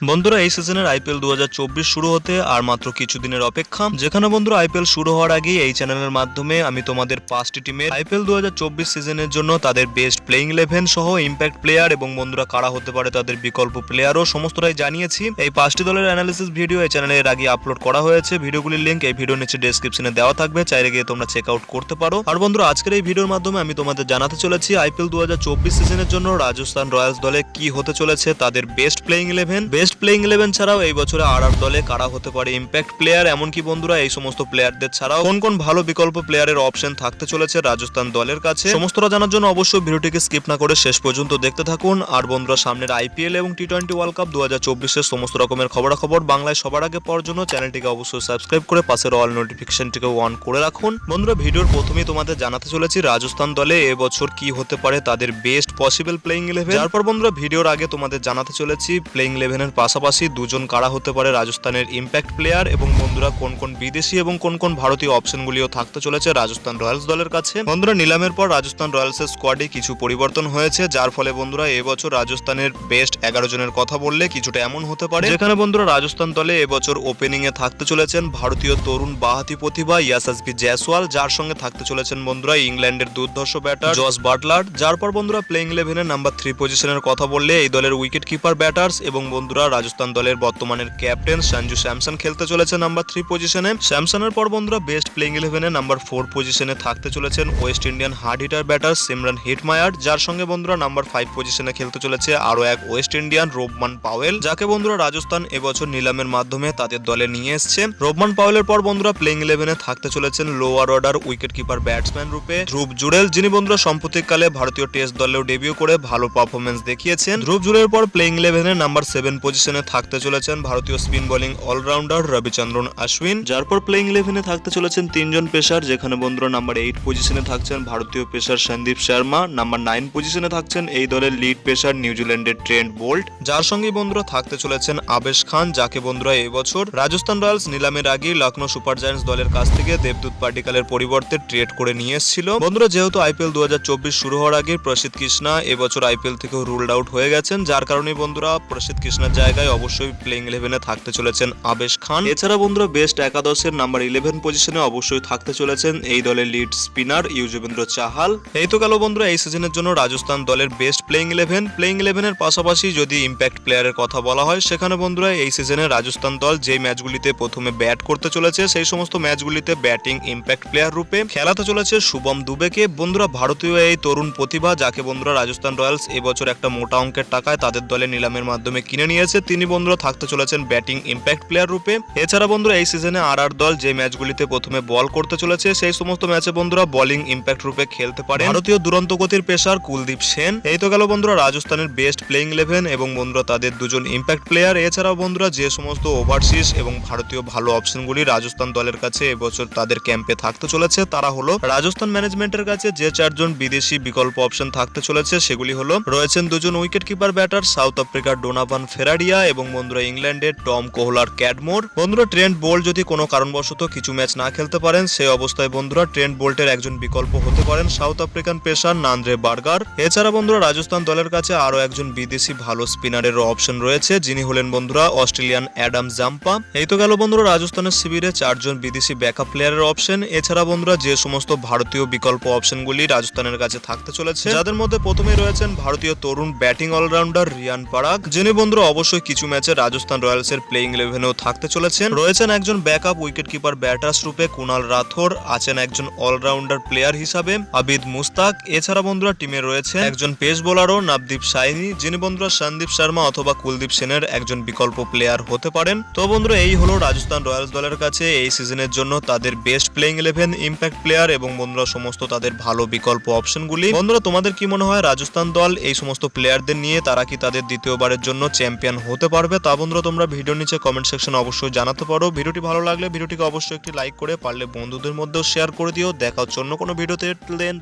বন্ধুরা এই সিজনের আইপিএল 2024 শুরু হতে আর মাত্র কিছুদিনের অপেক্ষা, যেখানে বন্ধুরা আইপিএল শুরু হওয়ার আগে এই চ্যানেলের মাধ্যমে আমি তোমাদের 5টি টিমের আইপিএল 2024 সিজনের জন্য তাদের বেস্ট প্লেইং 11 সহ ইম্প্যাক্ট প্লেয়ার এবং বন্ধুরা কারা হতে পারে তাদের বিকল্প প্লেয়ারও সমস্তটাই জানিয়েছি। এই 5টি দলের অ্যানালিসিস ভিডিও এই চ্যানেলে এর আগে আপলোড করা হয়েছে, ভিডিওগুলির লিংক এই ভিডিওর নিচে ডেসক্রিপশনে দেওয়া থাকবে, চাইলে গিয়ে তোমরা চেক আউট করতে পারো। আর বন্ধুরা আজকের এই ভিডিওর মাধ্যমে আমি তোমাদের জানাতে চলেছি আইপিএল 2024 সিজনের জন্য রাজস্থান রয়্যালস দলে কি হতে চলেছে তাদের বেস্ট প্লেইং 11। বেস্ট প্লেইং 11 ছাড়াও এই বছরে আর দলে কারা হতে পারে ইম্প্যাক্ট প্লেয়ার, এমনকি বন্ধুরা এই সমস্ত প্লেয়ারদের ছাড়াও কোন কোন ভালো বিকল্প প্লেয়ারের অপশন থাকতে চলেছে রাজস্থান দলের কাছে, সমস্তটা জানার জন্য অবশ্যই ভিডিওটিকে স্কিপ না করে শেষ পর্যন্ত দেখতে থাকুন। আর বন্ধুরা সামনের আইপিএল এবং টি-20 ওয়ার্ল্ড কাপ 2024 এর সমস্ত রকমের খবরাখবর বাংলায় সবার আগে পাওয়ার জন্য চ্যানেলটিকে অবশ্যই সাবস্ক্রাইব করে পাশের অল নোটিফিকেশনটিকে অন করে রাখুন। বন্ধুরা ভিডিওর প্রথমেই তোমাদের জানাতে চলেছি রাজস্থান দলে এবছর কি হতে পারে তাদের বেস্ট পসিবল প্লেইং 11। তারপর বন্ধুরা ভিডিওর আগে তোমাদের জানাতে চলেছি প্লেইং 11 এর পাশাপাশি দুজন কারা হতে পারে রাজস্থানের ইম্প্যাক্ট প্লেয়ার এবং বন্ধুরা কোন কোন বিদেশি এবং কোন কোন ভারতীয় অপশনগুলিও থাকতে চলেছে রাজস্থান রয়্যালস দলের কাছে। বন্ধুরা নিলামের পর রাজস্থান রয়্যালসের স্কোয়াডে কিছু পরিবর্তন হয়েছে, যার ফলে বন্ধুরা এবছর রাজস্থানের বেস্ট 11 জনের কথা বললে কিছুটা এমন হতে পারে, যেখানে বন্ধুরা রাজস্থান দলে এবছর ওপেনিং এ থাকতে চলেছেন ভারতীয় তরুণ বাঁহাতি প্রতিভা ইয়াশাসভি জয়সওয়াল, যার সঙ্গে থাকতে চলেছেন বন্ধুরা ইংল্যান্ডের দুর্ধর্ষ ব্যাটার জস বাটলার। যার পর বন্ধুরা প্লেইং 11 এর নাম্বার 3 পজিশনের কথা বললে এই দলের উইকেট কিপার ব্যাটার্স এবং বন্ধুরা রাজস্থান দলের বর্তমানের ক্যাপ্টেন সঞ্জু স্যামসন খেলতে চলেছে নাম্বার 3 পজিশনে। স্যামসনের পর বন্ধুরা বেস্ট প্লেইং 11 এ নাম্বার 4 পজিশনে থাকতে চলেছেন West Indian hard hitter batter Simran Hetmyer, যার সঙ্গে বন্ধুরা নাম্বার 5 পজিশনে খেলতে চলেছে আরো এক ওয়েস্ট ইন্ডিয়ান রোবমান পাওয়েল, যাকে বন্ধুরা রাজস্থান এবছর নিলামের মাধ্যমে তাদের দলে নিয়ে এসছে। রোবমান পাওয়েলের পর বন্ধুরা প্লেইং 11 এ থাকতে চলেছেন lower order wicket keeper batsman রূপে ধ্রুব জুড়েল, যিনি বন্ধুরা সাম্প্রতিককালে ভারতীয় টেস্ট দলেও ডেবিউ করে ভালো পারফরমেন্স দেখিয়েছেন। ধ্রুব জুড়েলের পর প্লেইং 11 এ নাম্বার 7 পজিশনে থাকতে চলেছেন ভারতীয় spin bowling allrounder Ravichandran Ashwin, যার পর প্লেইং 11 এ থাকতে চলেছেন তিনজন পেসার, যেখানে বন্ধুরা নাম্বার 8 পজিশনে থাকছেন ভারতীয় পেসার সন্দীপ শর্মা, নাম্বার 9 পজিশনে থাকছেন এই দলের লিড পেসার নিউজিল্যান্ডের ট্রেন্ট বোল্ট, যার সঙ্গে বন্ধুরা থাকতে চলেছেন আবেশ খান, যাকে বন্ধুরা এবছর রাজস্থান রয়্যালস নিলামের আগে লখনৌ সুপার জায়ান্টস দলের কাছ থেকে দেবদূত পাটিকালের পরিবর্তে ট্রেড করে নিয়ে এসেছিল। বন্ধুরা যেহেতু আইপিএল 2024 শুরু হওয়ার আগে প্রসিদ্ধ কৃষ্ণা এবছর আইপিএল থেকে রুলড আউট হয়ে গেছেন, যার কারণে বন্ধুরা প্রসিদ্ধ কৃষ্ণার জায়গায় অবশ্যই প্লেইং 11 এ থাকতে চলেছেন আবেশ খান। এছাড়া বন্ধুরা বেস্ট একাদশের নাম্বার 11 পজিশনে অবশ্যই থাকতে চলেছেন এই দলের লিড স্পিনার ইউজবেন্দ্র চাহাল। এই তো গেল বন্ধুরা এই সিজনের জন্য রাজস্থান দলের বেস্ট প্লেইং 11। প্লেইং 11 এর পাশাপাশি যদি ইম্প্যাক্ট প্লেয়ারের কথা বলা হয়, সেখানে বন্ধুরা এই সিজনে রাজস্থান দল যে ম্যাচগুলিতে প্রথমে ব্যাট করতে চলেছে সেই সমস্ত ম্যাচগুলিতে ব্যাটিং ইম্প্যাক্ট প্লেয়ার রূপে খেলাতে চলেছে শুভম দুবেকে। বন্ধুরা ভারতীয় এই তরুণ প্রতিভা, যাকে বন্ধুরা রাজস্থান রয়্যালস এবছর একটা মোটা অঙ্কের টাকায় তাদের দলে নিলামের মাধ্যমে কিনে নিয়েছে, তিনি বন্ধুরা থাকতে চলেছেন ব্যাটিং ইম্প্যাক্ট প্লেয়ার রূপে। এছাড়া বন্ধুরা এই সিজনে আর দল যে ম্যাচগুলিতে প্রথমে বল করতে চলেছে সেই সমস্ত ম্যাচে বন্ধুরা বোলিং ইম্প্যাক্ট রূপে খেলতে পারে ভারতীয় দুরন্ত গতির পেসার কুলদীপ সেন। এই তো গেল বন্ধুরা রাজস্থানের বেস্ট প্লেইং 11 এবং বন্ধুরা তাদের দুজন ইম্প্যাক্ট প্লেয়ার। এছাড়াও বন্ধুরা যে সমস্ত ওভারসিজ এবং ভারতীয় ভালো অপশনগুলি রাজস্থান দলের কাছে এবছর তাদের ক্যাম্পে থাকতে চলেছে, তারা হলো রাজস্থান ম্যানেজমেন্টের কাছে যে 4 জন বিদেশি বিকল্প অপশন থাকতে চলেছে সেগুলি হলো রয়েছেন দুজন উইকেট কিপার ব্যাটার সাউথ আফ্রিকার ডোনাভান ফেরারিয়া এবং বন্ধুরা ইংল্যান্ডের টম কোহলার ক্যাডমোর। বন্ধুরা ট্রেন্ট বোল্ট যদি কোনো কারণবশত কিছু ম্যাচ না খেলতে পারেন সেই অবস্থায় বন্ধুরা ট্রেন্ট বোল্টের একজন বিকল্প হতে পারেন south African pacer Nandre burger. এছাড়া বন্ধুরা রাজস্থান দলের কাছে আরো একজন বিদেশি ভালো স্পিনারের অপশন রয়েছে, যিনি হলেন বন্ধুরা অস্ট্রেলিয়ান অ্যাডাম জাম্পা। এই তো গেল বন্ধুরা রাজস্থানের শিবিরে 4 জন বিদেশি ব্যাকআপ প্লেয়ারের অপশন। এছাড়া বন্ধুরা যে সমস্ত ভারতীয় বিকল্প অপশনগুলি রাজস্থানের কাছে থাকতে চলেছে, যাদের মধ্যে প্রথমে রয়েছেন ভারতীয় তরুণ ব্যাটিং অলরাউন্ডার রিয়ান পারাগ, যিনি বন্ধুরা অবশ্যই কিছু ম্যাচে রাজস্থান রয়্যালসের প্লেইং 11এও থাকতে চলেছেন। রয়েছেন একজন ব্যাকআপ উইকেট কিপার ব্যাটার্স রূপে কুনাল রাথোর, আছেন একজন অলরাউন্ডার প্লেয়ার হিসাবে আবিদ মুস্তাক। এছাড়া বন্ধুরা টিমে রয়েছে একজন পেস বোলারও নবদীপ সাইনি, যিনি বন্ধুরা সন্দীপ শর্মা অথবা কুলদীপ সেনের একজন বিকল্প প্লেয়ার হতে পারেন। তো বন্ধুরা এই হলো রাজস্থান রয়্যালস দলের কাছে এই সিজনের জন্য তাদের বেস্ট প্লেইং 11 ইম্প্যাক্ট প্লেয়ার এবং বন্ধুরা সমস্ত তাদের ভালো বিকল্প অপশনগুলি। বন্ধুরা তোমাদের কি মনে হয় রাজস্থান দল এই সমস্ত প্লেয়ারদের নিয়ে তারা কি তাদের দ্বিতীয়বারের জন্য চ্যাম্পিয়ন হতে পারবে? তা বন্ধুরা তোমরা ভিডিওর নিচে কমেন্ট সেকশনে অবশ্যই জানাতে পারো। ভিডিওটি ভালো লাগলে ভিডিওটিকে অবশ্যই একটি লাইক করে পারলে বন্ধুদের মধ্যেও শেয়ার করে দিও। দেখা হচ্ছে অন্য কোনো ভিডিওতে।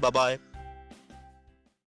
Bye bye.